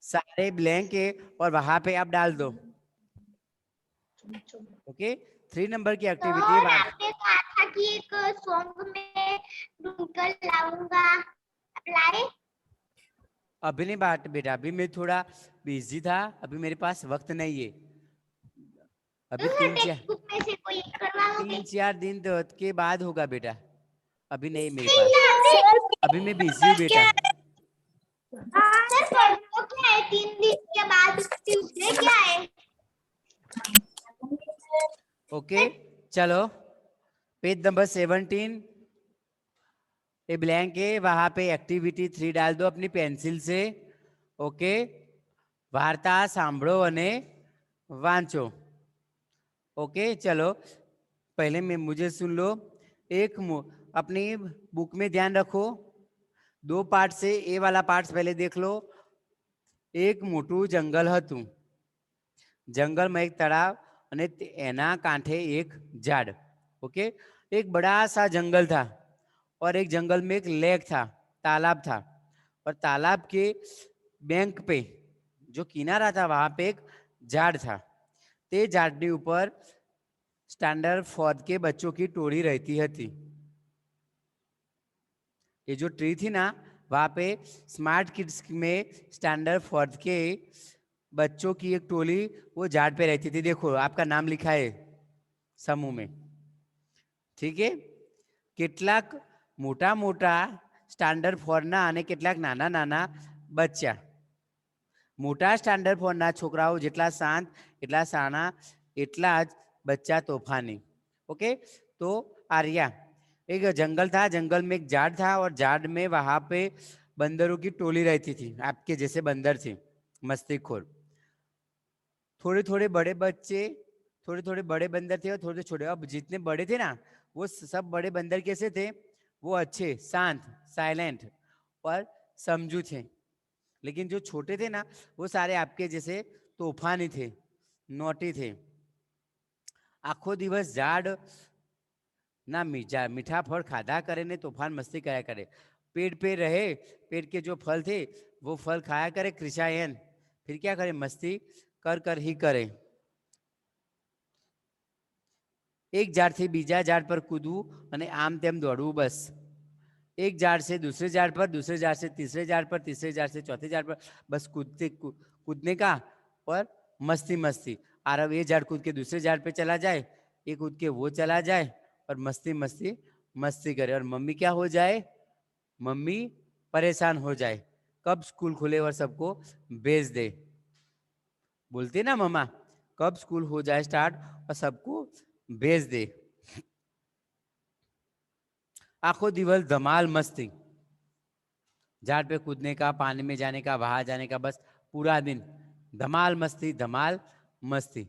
सारे ब्लैंक है और वहां पे आप डाल दो। ओके, 3 नंबर की एक्टिविटी है। आपने कहा था कि एक सॉन्ग में ट्विंकल लाऊंगा, लाए? अभी नहीं बात बेटा, अभी मैं थोड़ा बिजी था, अभी मेरे पास वक्त नहीं है। अभी टेक्स्ट बुक में से कोई करवाओगे? 3-4 दिन के बाद होगा बेटा, अभी नहीं मेरे नहीं पास, सर, अभी मैं बिजी हूँ बेटा। सर परसों क्या है? 3 दिन के बाद ट्यूसडे क्या है? ओके चलो, पेज नंबर 17 ए ब्लैंक है, वहां पे एक्टिविटी 3 डाल दो अपनी पेंसिल से। ओके, वार्ता सांभळो અને વાંચો। ओके चलो, पहले में मुझे सुन लो। एक अपनी बुक में ध्यान रखो, 2 पार्ट से ए वाला पार्ट पहले देख लो। एक मोटू जंगल હતું, जंगल में एक तળાવ અને એના કાંઠે એક ઝાડ। ओके, एक बड़ा सा जंगल था और एक जंगल में एक लेक था, तालाब था, और तालाब के बैंक पे जो किनारा था वहां पे एक झाड़ था। ते झाड़नी ऊपर स्टैंडर्ड 4 के बच्चों की टोली रहती थी। ये जो ट्री थी ना, वहां पे स्मार्ट किड्स में स्टैंडर्ड 4 के बच्चों की एक टोली वो झाड़ पे रहती थी। देखो आपका नाम लिखा है समूह में, ठीक है। કેટલાક મોટા મોટા સ્ટાન્ડર્ડ 4 ના અને કેટલાક નાના નાના બચ્ચા। મોટા સ્ટાન્ડર્ડ 4 ના છોકરાઓ જેટલા શાંત, એટલા શાણા, એટલા જ बच्चा तोफानी। ओके, तो आर्या, एक जंगल था, जंगल में एक झाड़ था और झाड़ में वहां पे बंदरों की टोली रहती थी, आपके जैसे बंदर थे, मस्तीखोर। थोड़े थोड़े बड़े बच्चे, थोड़े थोड़े बड़े बंदर थे और थोड़े छोटे। अब जितने बड़े थे ना, वो सब बड़े बंदर कैसे थे? वो अच्छे, शांत, साइलेंट और समझू थे। लेकिन जो छोटे थे ना, वो सारे आपके जैसे तूफानी थे, नोटी थे। आखो दिवस झाड़ ना मीठा फल खाधा करे ने तूफान मस्ती कराया करे। पेड़ पे रहे, पेड़ के जो फल थे वो फल खाया करे कृषायन, फिर क्या करे? मस्ती कर कर ही करे। एक झाड़ से बीजा झाड़ पर कूदવું અને આમ તેમ દોડવું બસ। एक झाड़ से दूसरे झाड़ पर, दूसरे झाड़ से तीसरे झाड़ पर, तीसरे झाड़ से चौथे झाड़ पर, बस कूदने का और मस्ती मस्ती। और अब ये झाड़ कूद के दूसरे झाड़ पे चला जाए, ये कूद के वो चला जाए और मस्ती मस्ती मस्ती करे। और मम्मी क्या हो जाए? मम्मी परेशान हो जाए, कब स्कूल खुले और सबको भेज दे। बोलते ना मम्मा, कब स्कूल हो जाए स्टार्ट और सबको भेज दे। आखो दिवस धमाल मस्ती, झाड़ पे कूदने का, पानी में जाने का, वहां जाने का, बस पूरा दिन धमाल मस्ती, धमाल मस्ती।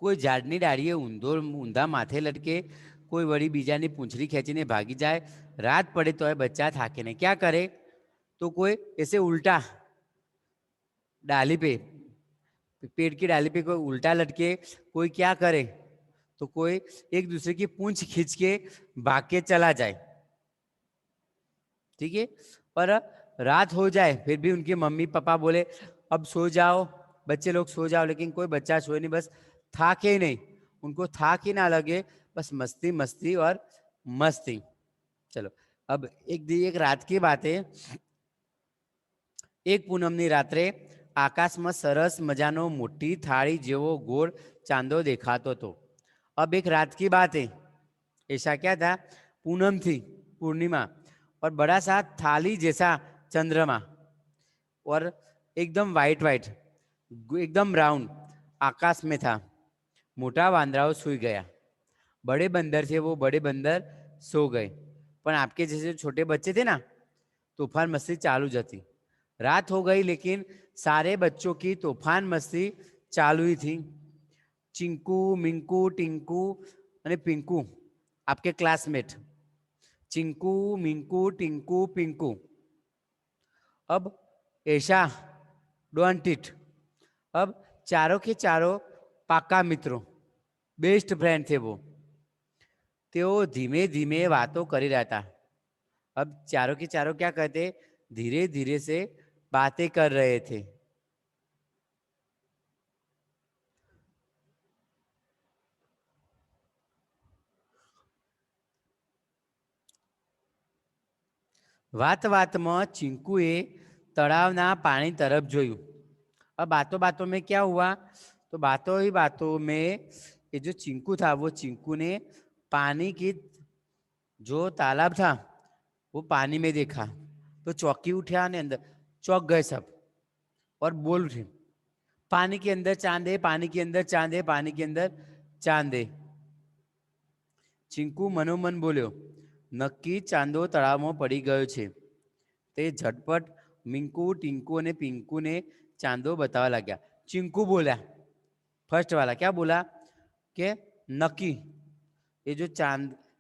कोई झाड़नी डाળીએ ઊંધા માથે લટકે, કોઈ વળી બીજાની પૂંછડી ખેંચીને ભાગી જાય। रात पड़े तो है बच्चा थाके नहीं, क्या करे? तो कोई ऐसे उल्टा डाली पे, पेड़ की डाली पे कोई उल्टा लटके, कोई क्या करे? तो कोई एक दूसरे की पूंछ खींच के भाग के चला जाए, ठीक है। पर रात हो जाए फिर भी उनके मम्मी पापा बोले अब सो जाओ, बच्चे लोग सो जाओ, लेकिन कोई बच्चा सोए नहीं, बस थाके ही नहीं, उनको थाक ही ना लगे, बस मस्ती मस्ती और मस्ती। चलो, अब एक रात की बात है। एक પૂનમની રાત્રે આકાશમાં સરસ મજાનો મોટી થાળી જેવો ગોળ ચાંદો દેખાતો હતો। अब एक रात की बात है, ऐसा क्या था? पूनम थी, पूर्णिमा, और बड़ा सा थाली जैसा चंद्रमा, और एकदम वाइट वाइट, एकदम राउंड आकाश में था। मोटा वांदराओ सोई गया, बड़े बंदर थे वो बड़े बंदर सो गए, पर आपके जैसे छोटे बच्चे थे ना, तूफान मस्ती चालू जाती। रात हो गई लेकिन सारे बच्चों की तूफान मस्ती चालू ही थी। चिंकू, मिंकू, टिंकू અને पिंकू, आपके क्लासमेट, चिंकू, मिंकू, टिंकू, पिंकू। अब ऐशा, डोंट इट, अब चारों के चारों पाका मित्रों, बेस्ट फ्रेंड थे वो। તેઓ ધીમે ધીમે વાતો કરી રહ્યા હતા. अब चारों के चारों क्या कहते, धीरे धीरे से बातें कर रहे थे. વાત વાતમાં ચિંકુએ તળાવના પાણી તરફ જોયું. अब बातों बातों में क्या हुआ, तो बातों ही बातों में ये जो चिंकू था वो चिंकू ने पानी की जो तालाब था वो पानी में देखा तो चौंकी उठा ने अंदर चौंक गए सब और बोल उठे, पानी के अंदर चांद है, पानी के अंदर चांद है, पानी के अंदर चांद है. चिंकू मनोमन बोल्यो, नक्की चांदो तळावમાં પડી ગયો છે. તે ઝટપટ મિંકુ, टिंकू અને पिंकू ने चांदो बतावा लग्या. चिंकू बोला फर्स्ट वाला, क्या बोला कि नक्की ये जो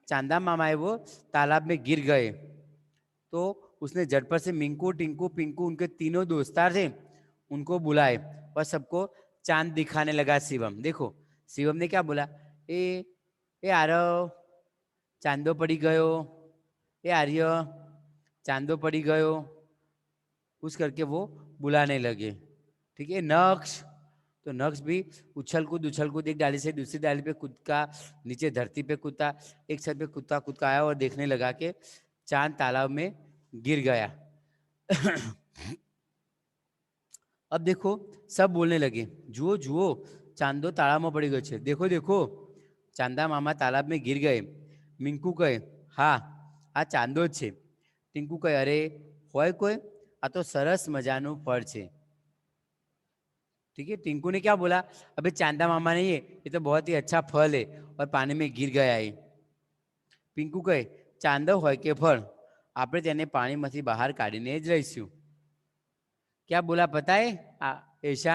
चांदा मामा है वो तालाब में गिर गए. तो उसने झटपट से मिंकू, टिंकू, पिंकू उनके तीनों दोस्तार थे उनको बुलाए और सबको चांद दिखाने लगा. शिवम देखो, शिवम ने क्या बोला, ए आरव चांदो पड़ी गयो, ए आर्य चांदो पड़ी गयो, उस करके वो बुलाने लगे. ठीक है. नक्श, तो नक्श भी उछल कूद एक डाली से दूसरी डाली पे कूदका, नीचे धरती पे कूदता, एक छत पे कूदता कूदका आया और देखने लगा कि चांद तालाब में गिर गया. अब देखो सब बोलने लगे, जुओ जुओ चांदो तालाब में पड़ी गयो छे, देखो देखो चांदा मामा तालाब में गिर गए. मिंकू कहे, हाँ आ चांदो ज छे. टिंकू कहे, अरे होय कोई, आ तो सरस मजानु फल छे. ठीक है. टिंकू ने क्या बोला, अबे चांदा मामा नहीं है, ये तो बहुत ही अच्छा फल है और पानी में गिर गया है. पिंकू कहे, चांदो होय के फल, આપણે તેને પાણીમાંથી બહાર કાઢીને જ લઈશું. क्या बोला पता है ऐसा,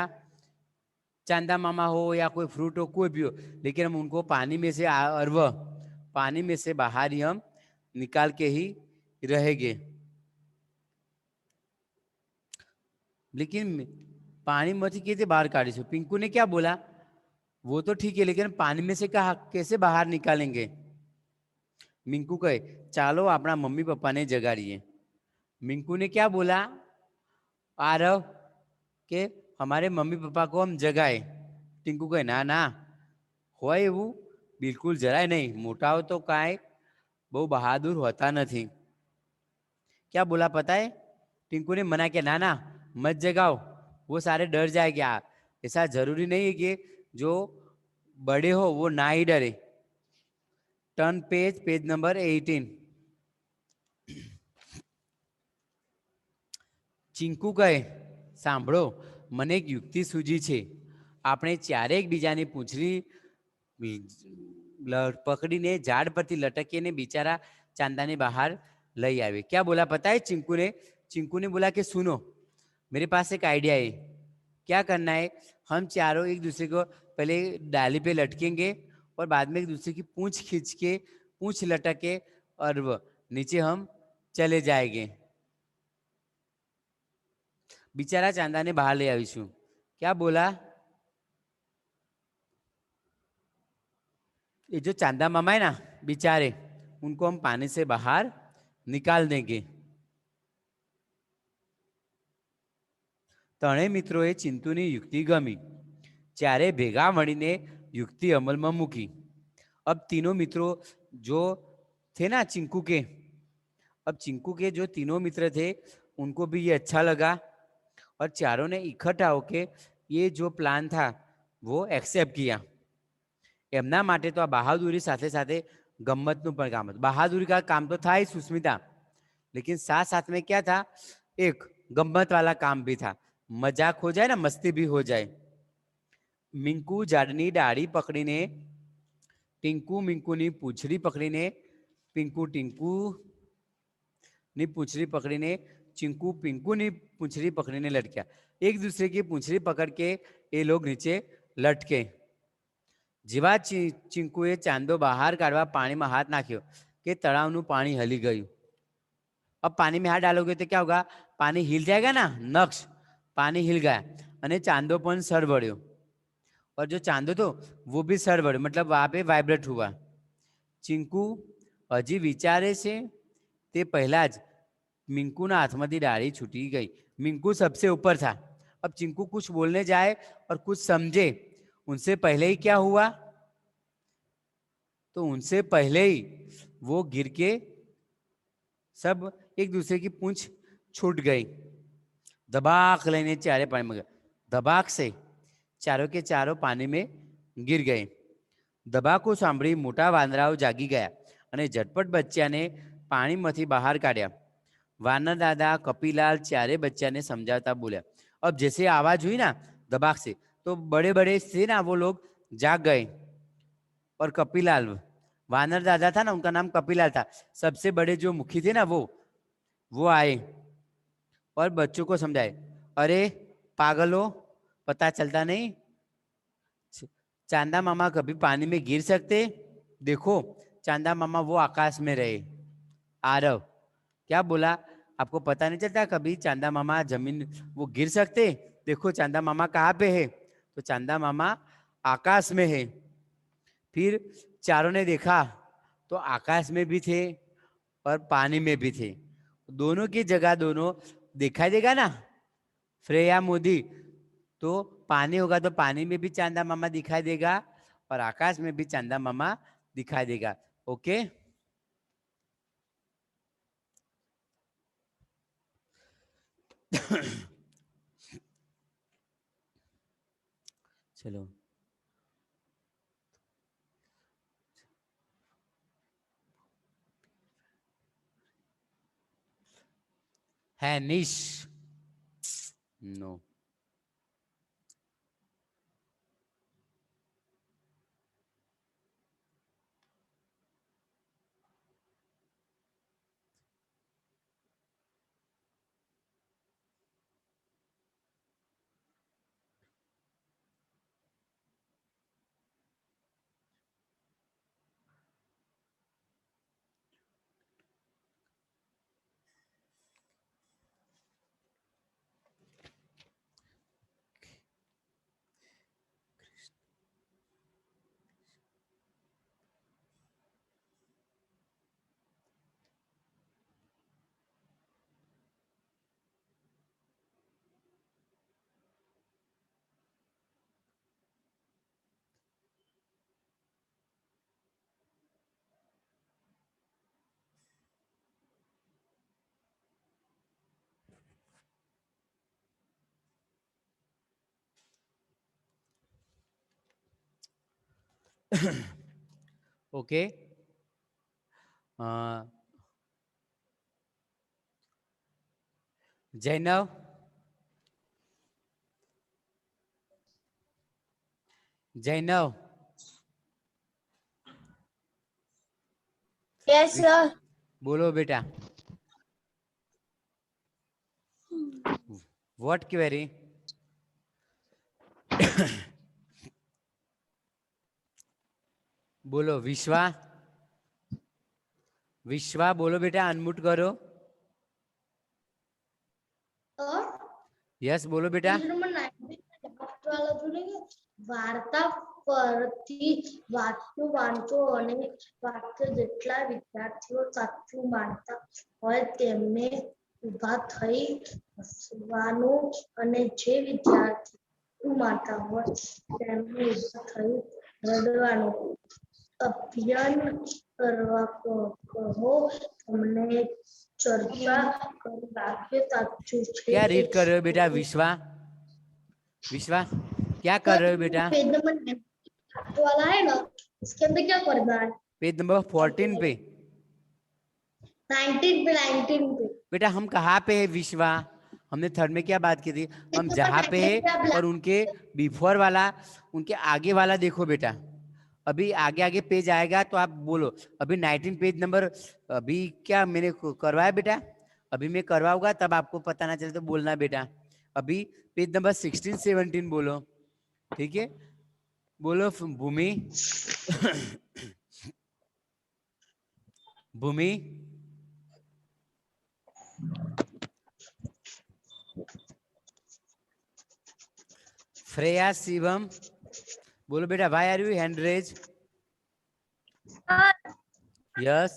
चांदा मामा हो या कोई फ्रूट हो कोई भी हो, लेकिन हम उनको पानी में से अर्व पानी में से बाहर ही हम निकाल के ही रहेंगे. लेकिन पानी में से कैसे बाहर काढ़ीશું. पिंकू ने क्या बोला, वो तो ठीक है लेकिन पानी में से कहा कैसे बाहर निकालेंगे. मिंकू कहे, चालो अपना मम्मी पापा ने जगाड़िए. मिंकू ने क्या बोला, आरव के हमारे मम्मी पापा को हम जगाए. टिंकू कहे, ना ना होय एवं बिल्कुल જરાય नहीं, मोटाओ तो कांई बहु बहादुर होता नहीं. क्या बोला पता है, टिंकू ने मना किया, ना ना मत जगाओ, वो सारे डर जाएंगे. ऐसा जरूरी नहीं है कि जो बड़े हो वो ना ही डरे. Turn page number 18. चिंकू कहे, सांभळो मने एक युक्ति सूझी छे, आपणे चारे एकबीजानी पूंछડી पकड़ीने झाड़ परथी लटकीने बिचारा चांदाने बाहर लई आवे. क्या बोला पता है चिंकू ने, चिंकू ने बोला कि सुनो मेरे पास एक आइडिया है. क्या करना है, हम चारों एक दूसरे को पहले डाली पे लटकेंगे और बाद में एक दूसरे की पूंछ खींच के पूंछ लटके और नीचे हम चले जाएंगे. बिचारा चांदा ने बाहर ले आवीशु. क्या बोला, ये जो चांदा मामा है ना बेचारे, उनको हम पानी से बाहर निकाल देंगे. ત્રણેય મિત્રોએ ચિંતુની યુક્તિ ગમી. ચારે ભેગા મળીને युक्ति अमल में मूकी. अब तीनों मित्रों जो थे ना चिंकू के, अब चिंकू के जो तीनों मित्र थे उनको भी ये अच्छा लगा और चारों ने इकट्ठा होके ये जो प्लान था वो एक्सेप्ट किया. एमना माटे तो आ बहादुरी साथे साथे गम्मतનું પણ કામ હતું. बहादुरी का काम तो था ही सुस्मिता, लेकिन साथ साथ में क्या था, एक गम्मत वाला काम भी था. मजाक हो जाए ना, मस्ती भी हो जाए. मिंकू झाड़नी डाड़ी पकड़ीने, टिंकू मिंकू नी पूंछड़ी पकड़ीने, पिंकू टिंकू नी पूंछड़ी पकड़ीने, चिंकू पिंकू नी पूंछड़ी पकड़ीने लटक्या. एक दूसरे की पूंछड़ी पकड़ के ये लोग नीचे लटके. जेवा चिंकूए चांदो बाहर काढ़वा पानी में हाथ नाख्यो कि तळावનું पानी हली गયું. अब पानी में हाथ डालोगे तो क्या होगा, पानी हिल जाएगा ना. नक्श पानी हिल गया और चांदो पण सरवड़्यो और जो चांदो तो वो भी सरवड़्यो, मतलब वहां पे वाइब्रेट हुआ. ચીંકુ હજી વિચારે છે તે પહેલા જ मिंकू हाथ में डाली छूटी गई। मिंकू सबसे ऊपर था। अब चिंकू कुछ बोलने जाए और कुछ समझे उनसे पहले ही क्या हुआ, तो उनसे पहले ही वो गिर के सब एक दूसरे की पूंछ छूट गई। दबाक लेने चारे पानी में गए। दबाक से चारों के चारों पानी में गिर गए। દબાકો સાંભળી મોટા વાંદરાઓ જાગી ગયા અને ઝટપટ બચ્ચાને પાણીમાંથી બહાર કાઢ્યા। वानर दादा कपिलाल चारे बच्चा ने समझाता बोला। अब जैसे आवाज हुई ना दबाक से, तो बड़े बड़े से ना वो लोग जाग गए। और कपिलाल, वानर दादा था ना, उनका नाम कपिलाल था, सबसे बड़े जो मुखी थे ना वो आए और बच्चों को समझाए। अरे पागलों, पता चलता नहीं चांदा मामा कभी पानी में गिर सकते? देखो चांदा मामा वो आकाश में रहे। आरव क्या बोला, आपको पता नहीं चलता कभी चांदा मामा जमीन वो गिर सकते? देखो चांदा मामा कहाँ पे है, तो चांदा मामा आकाश में है। फिर चारों ने देखा तो आकाश में भी थे और पानी में भी थे, दोनों की जगह दोनों दिखाई देगा ना। श्रेया मोदी, तो पानी होगा तो पानी में भी चांदा मामा दिखाई देगा और आकाश में भी चांदा मामा दिखाई देगा। ओके चलो है निश नो ओके जैनव, जैनव यस सर। बोलो बेटा। What query? बोलो विश्वा, विश्वा बोलो बेटा, अनम्यूट करो। यस बोलो बेटा। વાર્તા પરથી વાંચતું વાંચો અને વાક્ય જેટલા વિદ્યાર્થીઓ સાચું માનતા હોય તેમને ઊભા થઈ હસવાનું અને જે વિદ્યાર્થીઓ માનતા હોય તેમને ઊભા થઈ રડવાનું અભિયાન કરવા કહો। તમને ચર્ચા કરી વાક્ય સાચું છે। क्या रीड कर रहे हो बेटा विश्वा? विश्वा क्या कर रहे हो बेटा? पेज नंबर 19 वाला है ना, इसके अंदर क्या करना है? पेज नंबर 14 पे 19 पे 19 पे बेटा। हम कहाँ पे है विश्वा? हमने थर्ड में क्या बात की थी? हम जहाँ पे है और उनके बिफोर वाला, उनके आगे वाला देखो बेटा। अभी आगे आगे पेज आएगा तो आप बोलो। अभी 19 पेज नंबर अभी क्या मैंने करवाया बेटा? अभी मैं करवाऊंगा तब आपको पता ना चले तो बोलना बेटा। अभी पेज नंबर 16 17 बोलो, ठीक है? बोलो भूमि। भूमि, श्रेया, शिवम बोलो बेटा। Why are you hand raise? Yes,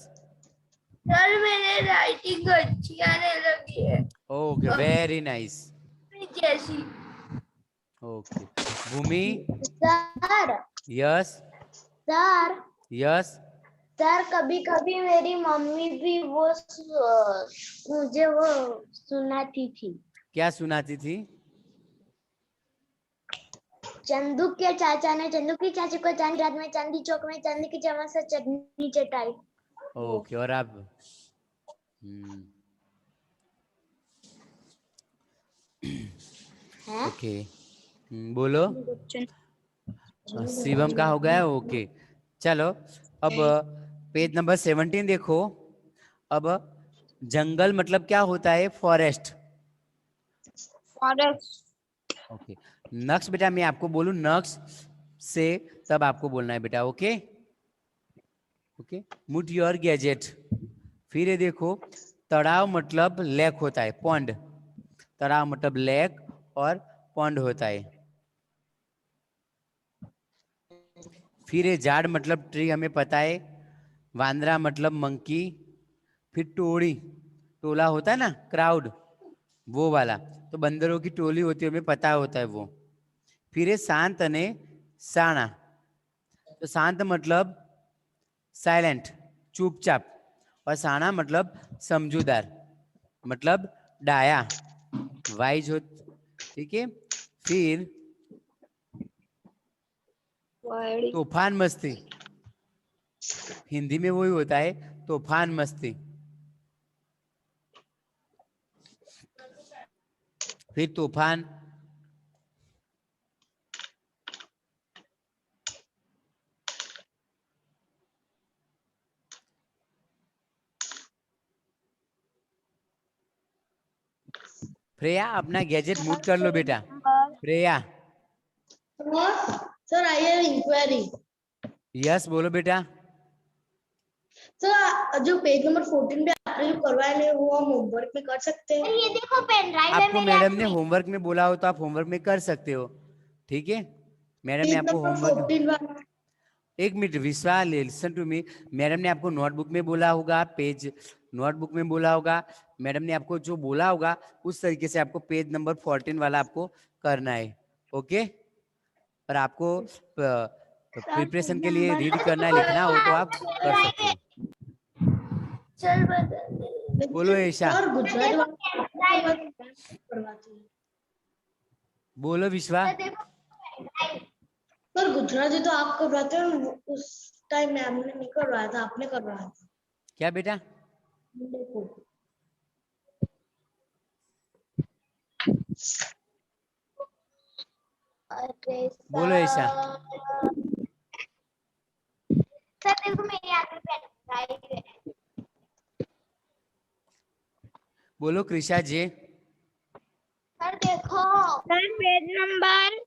sir मेरे राइटिंग अच्छी आने लगी है ओके, वेरी नाइस, जैसी। Okay. Bhumi, sir yes, sir yes, sir कभी कभी मेरी मम्मी भी मुझे वो सुनाती थी। क्या सुनाती थी? चंदू के चाचा ने चंदू की चाची को चांदी रात में चांदी चौक में चांदी की चम्मच से चटनी चटाई। ओके, और आप? हम्म, है ओके, बोलो। शिवम का हो गया, ओके। चलो, अब पेज नंबर 17 देखो। अब जंगल मतलब क्या होता है? फॉरेस्ट। फॉरेस्ट। ओके, नक्श बेटा मैं आपको बोलूं नक्श से, तब आपको बोलना है बेटा, okay. Okay, mute your gadget. फिर ये देखो, तालाब मतलब लेक होता है, पॉन्ड। तालाब मतलब लेक और पॉन्ड होता है। फिर ये जाड़ मतलब ट्री, हमें पता है। वांद्रा मतलब मंकी। फिर टोड़ी, टोला होता है ना, क्राउड, वो वाला। तो बंदरों की टोली होती है, हमें पता होता है वो। फिर ये शांत ने साना। तो शांत मतलब साइलेंट, चुपचाप। और साना मतलब समझूदार, मतलब डाया, वाइज हो। ठीक है। फिर तूफान मस्ती, हिंदी में वही होता है, तूफान मस्ती। फिर तूफान, प्रेया अपना गैजेट म्यूट कर लो बेटा। Preya, sir I have inquiry. Yes बोलो बेटा। सर जो पेज नंबर 14 पे आपने जो करवाया नहीं वो हम होमवर्क में कर सकते हैं? ये देखो पेन ड्राइव है आपको मेरे मैडम हाथ ने में। होमवर्क में बोला हो तो आप होमवर्क में कर सकते हो, ठीक है। मैडम ने पेज आपको नंबर होमवर्क, 14 वाला। एक मिनट विश्वास, लिसन टू मी। मैडम ने आपको नोटबुक में बोला होगा, पेज नोटबुक में बोला होगा। मैडम ने आपको जो बोला होगा उस तरीके से आपको पेज नंबर 14 वाला आपको करना है, ओके। और आपको सर प्रिपरेशन पेज के लिए नंबर रीड करना है, लिखना हो तो आप कर सकते हो। चल बता। बोलो ऐशा, सर गुजराती वाला करवाते हैं। बोलो विश्वा। सर गुजराती तो आप करवाते हो, उस टाइम मैम ने नहीं करवाया था, आपने करवाया था। क्या बेटा? देखो अरे बोलो ऐशा। सर देखो मेरे हाथ में पेन ड्राइव है। बोलो कृषा जी। सर देखो सर पेज नंबर।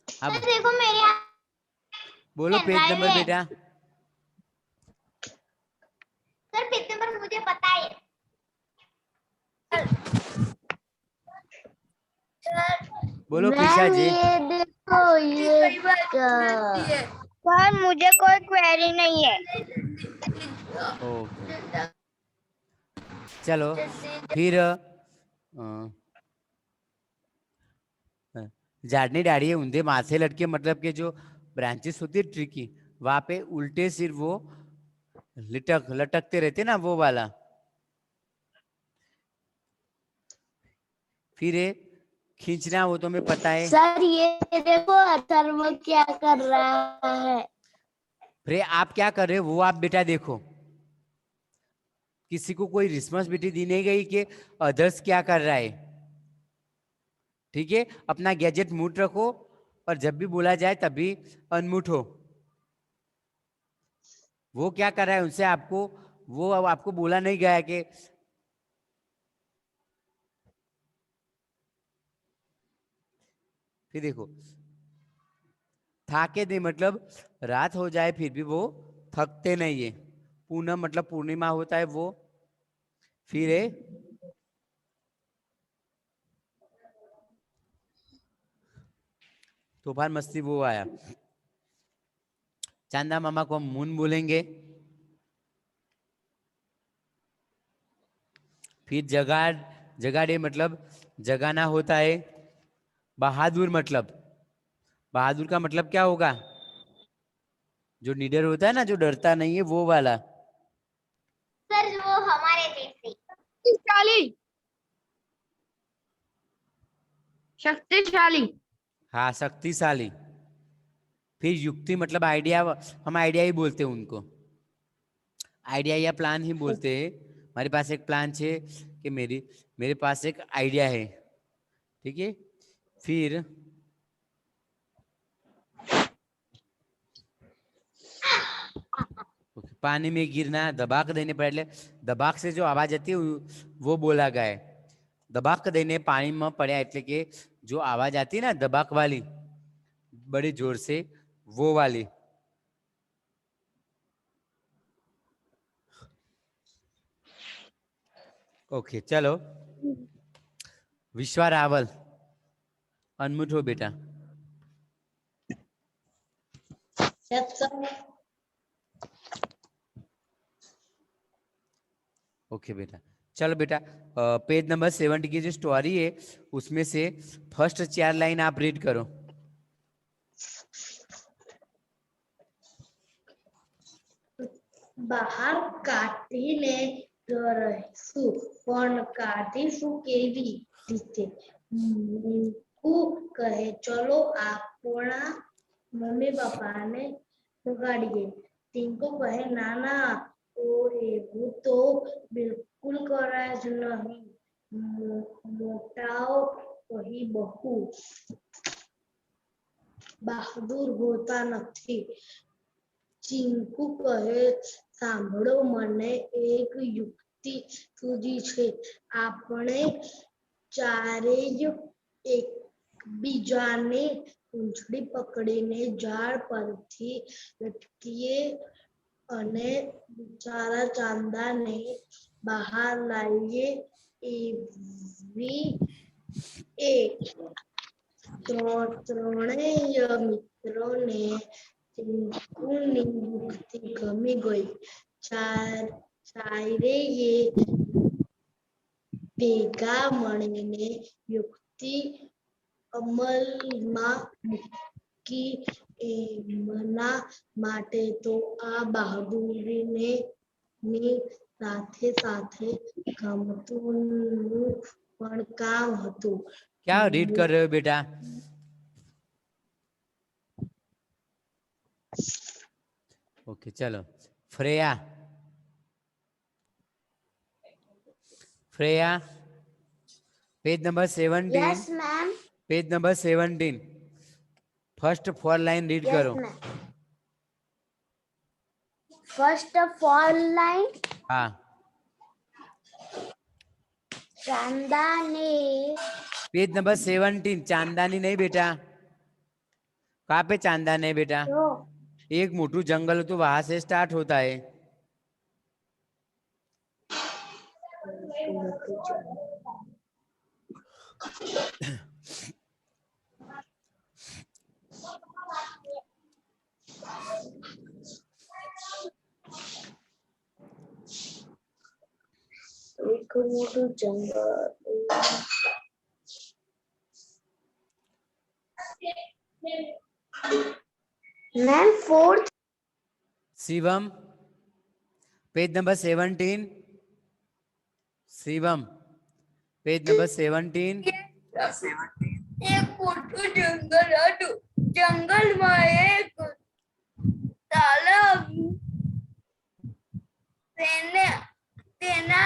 अब सर देखो मेरे हाथ बोलो पेन पेज ड्राइव नंबर है। बेटा। सर पेज नंबर मुझे पता है। बोलो कृषा मैम जी। ये देखो ये सर मुझे कोई क्वेरी नहीं है। ओके, चलो। फिर झाड़ने डाढ़िए ऊंधे माथे लटके, मतलब के जो ब्रांचेस होती है ट्री की, वहां पे उल्टे सिर वो लटकते रहते ना, वो वाला। फिर ये खींचना, वो तो हमें पता है। सर ये देखो सर वो क्या कर रहा है। फिर आप क्या कर रहे हो वो आप बेटा देखो। किसी को कोई रिस्पॉन्सिबिलिटी दी नहीं गई कि अदर्स क्या कर रहा है, ठीक है। अपना गैजेट म्यूट रखो, और जब भी बोला जाए तभी अनम्यूट हो। वो क्या कर रहा है उनसे आपको, वो अब आपको बोला नहीं गया है कि, फिर देखो, थाके नहीं मतलब रात हो जाए फिर भी वो थकते नहीं है। पूनम मतलब पूर्णिमा होता है वो। फिर है तूफान मस्ती, वो आया। चांदा मामा को हम मून बोलेंगे। फिर जगा, जगाड़े मतलब जगाना होता है। बहादुर मतलब, बहादुर का मतलब क्या होगा? जो निडर होता है ना, जो डरता नहीं है, वो वाला। सर वो हमारे जैसे। शक्तिशाली, शक्तिशाली। हाँ, शक्तिशाली। फिर युक्ति मतलब आइडिया, हम आइडिया ही बोलते हैं उनको, आइडिया या प्लान ही बोलते हैं। हमारे पास एक प्लान है कि मेरे पास एक आइडिया है, ठीक है। फिर पानी में गिरना, दबाक देने पर, એટલે દબાક से जो आवाज आती है वो बोला गया है। दबाक देने पानी में पड़ा એટલે કે जो आवाज आती है ना दबाक वाली, बड़े जोर से, वो वाली। ओके चलो, विश्वा रावल, अनम्यूट हो बेटा। ओके बेटा, चलो बेटा, पेज नंबर 70 की जो स्टोरी है उसमें से फर्स्ट 4 लाइन आप रीड करो। બહાર કાઢીને રહીશું પણ કાઢીશું કેવી રીતે? મીકુ કહે ચલો આપણા મમ્મી પપ્પાને જગાડીએ. ટીંકુ કહે ના ના એવું તો બિલકુલ કરાય જ નહીં. મોટાઓ કહી બહુ બહાદુર હોતા નથી. ચીંકુ કહે સાંભળો મને એક યુક્તિ સૂઝી છે. આપણે ચારેય એકબીજાની પૂંછડી પકડીને ઝાડ પરથી લટકીએ અને બિચારા ચાંદાને બહાર લાવીએ. એવી એક ત્રણેય મિત્રોને ચીંકુની યુક્તિ ગમી ગઈ. ચારેયે ભેગા મળીને યુક્તિ અમલમાં મૂકી. એમના માટે તો આ બહાદુરીને ની સાથે સાથે ગમતું પણ કામ હતું. क्या रीड कर रहे हो बेटा? ओके चलो, Freya, Freya, page number 17, yes ma'am, page number 17, first 4 line read yes करो। Ma'am. First of all line, हाँ, चांदा ने पेज नंबर 17, चांदानी नहीं बेटा, कहाँ पे चांदा नहीं बेटा? तो एक मोटू जंगल हो तो वहां से स्टार्ट होता है। एक मोटू जंगल. Ma'am fourth, Shivam, page number 17, Shivam, page number 17। એક મોટું જંગલ હતું. જંગલમાં એક તાલાબ, તેના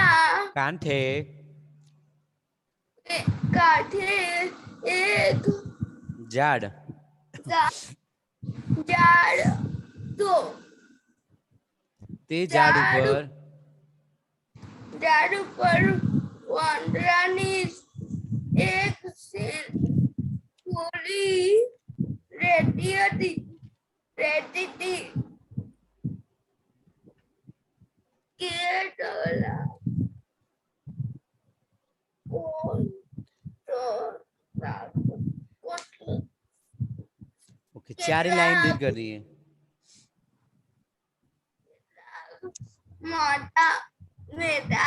कांठे કાંઠે એક झाड़, ઝાડ તો ते झाड़ ऊपर ઝાડ ઉપર વાંદરાની એક ગોળી રહેતી હતી. કે ડોલા ओके, 4 ही लाइन रीड कर रही है। મોટા બેટા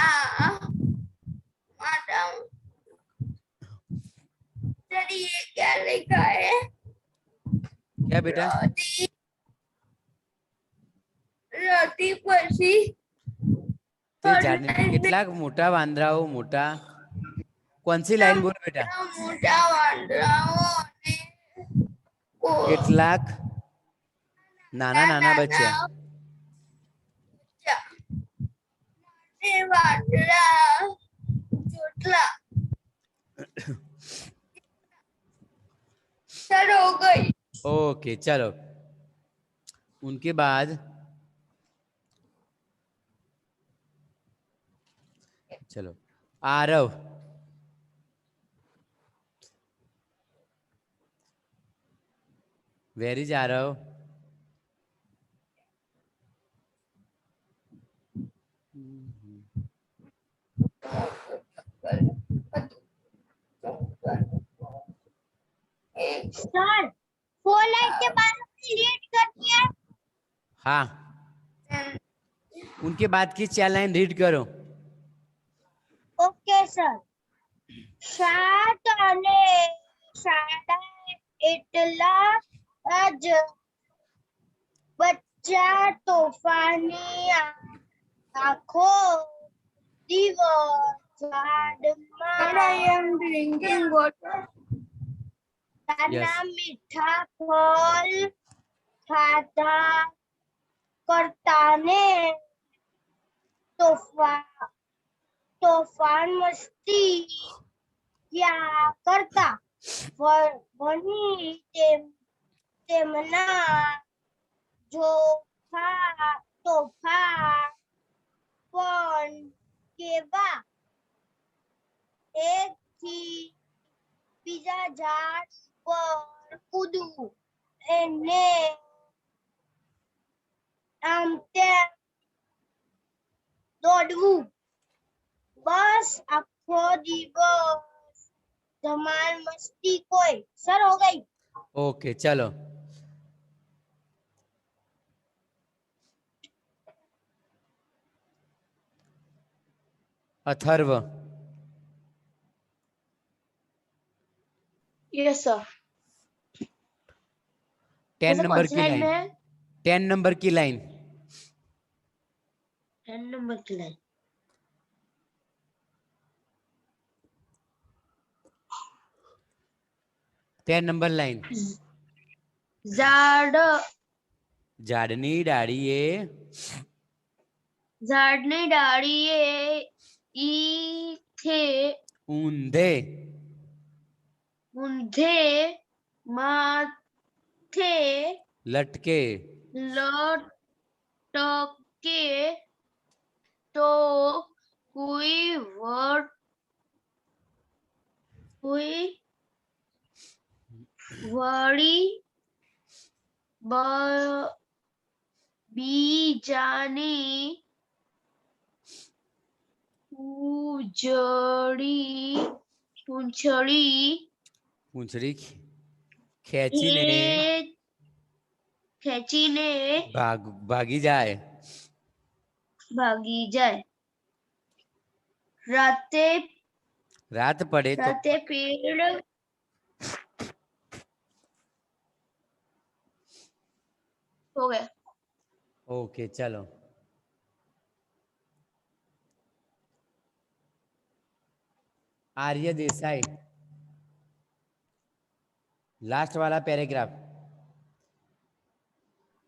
ये क्या लिखा है? क्या बेटा? रति रति પછી તે ઝાડને કેટલાક મોટા વાંદરાઓ મોટા. कौन सी लाइन बोल बेटा? મોટા વાંદરાઓ અને કેટલાક નાના નાના બચ્ચા. વાંદરા ચોટલા. सर हो गई. ओके चलो. उनके बाद चलो Aarav. Where is Aarav? Sir 4 line के बाद रीड करनी है. हाँ, उनके बाद की 4 लाइन रीड करो. Okay sir. શાંત અને શાળા એટલા જ બચ્ચા તોફાની આખો દિવસ ઝાડમાં I am drinking water. નાના મીઠા ફળ ખાધા કરતા ને તોફાન મસ્તી ક્યાં કરતા વળી તેમના તોફાન પણ કેવા એકથી બીજા ઝાડ પર કૂદવું એને આમ તેમ દોડવું બસ આખો દિવસ ધમાલ મસ્તી કોઈ. સર हो गई. ओके चलो. अथर्व. Yes sir. 10 नंबर की लाइन. 10 नंबर की लाइन. 10 नंबर की लाइन. Ten number line. ઝાડ ઝાડની ડાળીએ ઝાડની ડાળીએ ઈથે ઊંધે ઊંધે માથે લટકે લટકે તો કોઈ વળી બીજાની પૂંછડી ખેંચીને ભાગી જાય. રાત પડે તો રાતે પેડ हो गया. ओके चलो. आर्य देसाई. लास्ट वाला पैराग्राफ.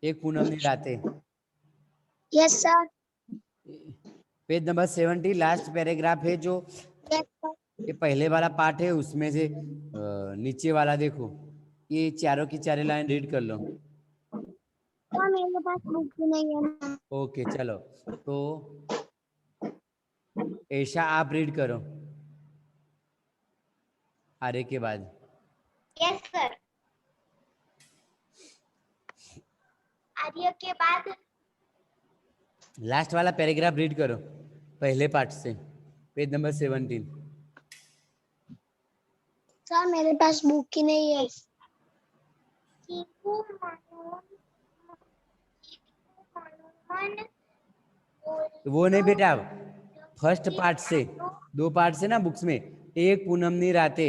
एक पूनमनी राते. Yes sir. Page number 70 last paragraph है जो यस सर. ये पहले वाला पार्ट है. उसमें से नीचे वाला देखो. ये चारों की चारों लाइन रीड कर लो. मेरे पास बुक नहीं है. ओके चलो. तो ऐशा आप रीड करो आर्य के बाद. Yes sir. आर्य के बाद लास्ट वाला पैराग्राफ रीड करो पहले पार्ट से. Page number 17. सर मेरे पास बुक ही नहीं है. वो नहीं बेटा, फर्स्ट पार्ट से. 2 पार्ट से ना बुक्स में. एक पूनमनी राते.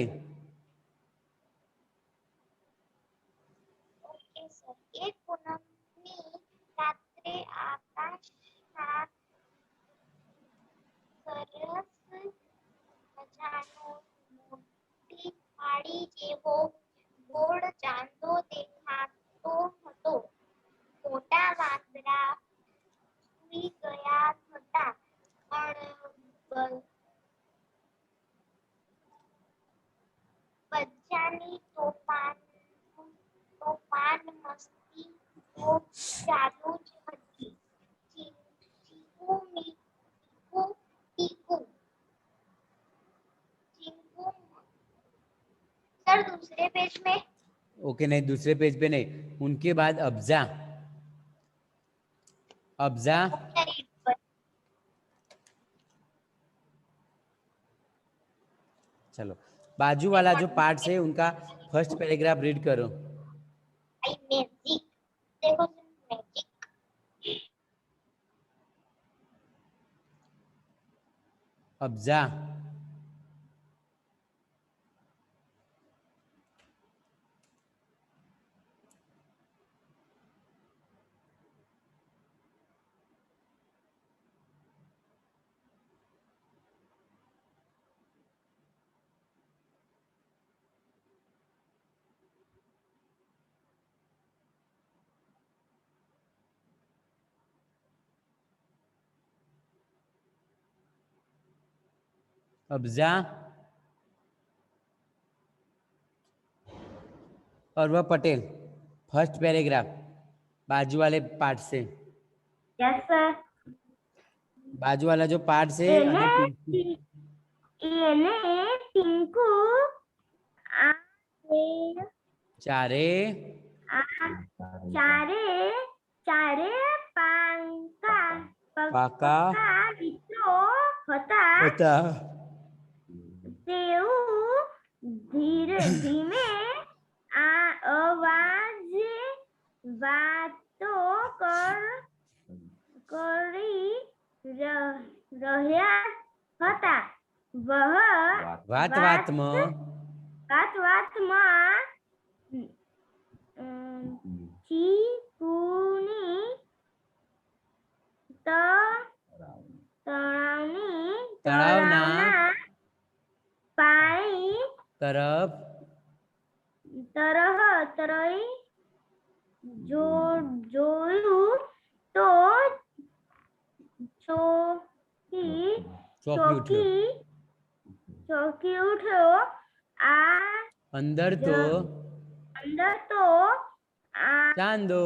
જેવો ગોળ ચાંદો દેખાતો હતો. મોટા વાંદરા સૂઈ ગયા હતા, પણ બચ્ચાની તોફાન મસ્તી તો ચાલુ જ હતી. ચીકુ મીકુ ટીકુ. चिंकू सर दूसरे पेज में ओके नहीं, दूसरे पेज पे नहीं, उनके बाद अब्जा। अब्जा चलो, बाजू वाला जो पार्ट है उनका फर्स्ट पैराग्राफ रीड करो। आई मैजिक, देखो मैजिक। अब्जा अब्जा और वह पटेल, फर्स्ट पैराग्राफ बाजू वाले पार्ट से। Yes sir. बाजू वाला जो पार्ट से टिंकू चारे पाका મિત્રો હતા. તેઓ ધીમે અવાજે વાતો કરી રહ્યા હતા. વાતમાં ચીકુની તળાવના પાણી તરફ જોયું તો ચોકી ઉઠ્યો. આ અંદર તો चांदो।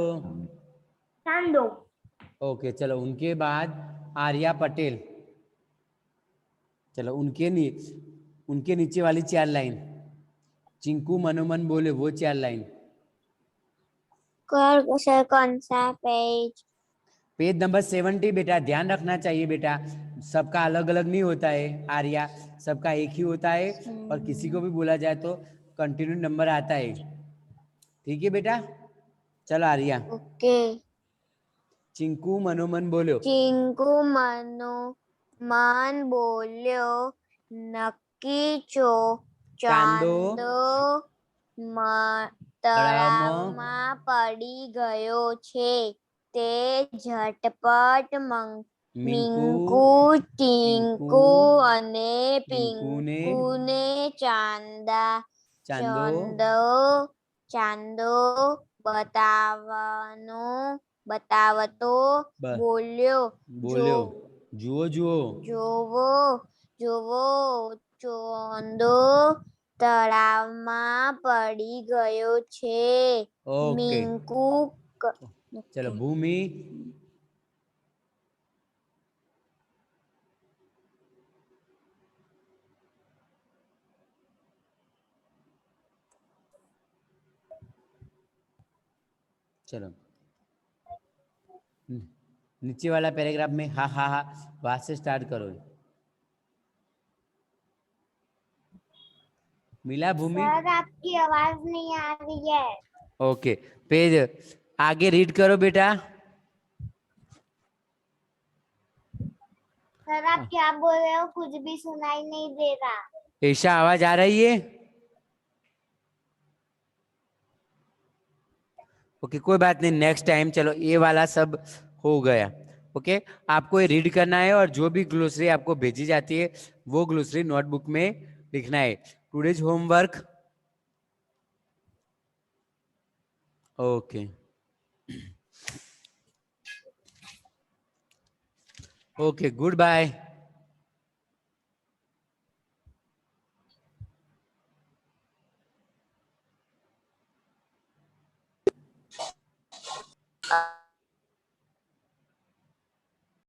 ओके चलो, उनके बाद आर्या पटेल। चलो, उनके नीचे वाली 4 लाइन, चिंकू मनोमन बोले वो 4 लाइन। कौन सा पेज? पेज नंबर 70 बेटा, ध्यान रखना चाहिए बेटा, सबका अलग अलग नहीं होता है आर्या, सबका एक ही होता है, और किसी को भी बोला जाए तो कंटिन्यू नंबर आता है। ठीक है बेटा, चलो आर्या। ओके। चिंकू मनोमन बोलो। चिंकू मनोमन बोल्यो, नक्की चांदो તળાવમાં પડી ગયો છે. તે ઝટપટ મિંકુ, ટીંકુ અને પિંકુને ચાંદો બતાવતો બોલ્યો, જોવો ચાંદો તળાવમાં પડી ગયો છે. મિંકુ चलो भूमि। चलो, नीचे वाला पैराग्राफ में हा हा हा वहां से स्टार्ट करो। मिला भूमि? सर आपकी आवाज नहीं आ रही है। ओके, पेज आगे रीड करो बेटा। सर आप क्या बोल रहे हो? कुछ भी सुनाई नहीं दे रहा। ऐसा आवाज आ रही है? ओके, कोई बात नहीं, नेक्स्ट टाइम। चलो, ये वाला सब हो गया। ओके, आपको ये रीड करना है, और जो भी ग्लोसरी आपको भेजी जाती है वो ग्लोसरी नोटबुक में लिखना है। Today's homework okay okay, good bye.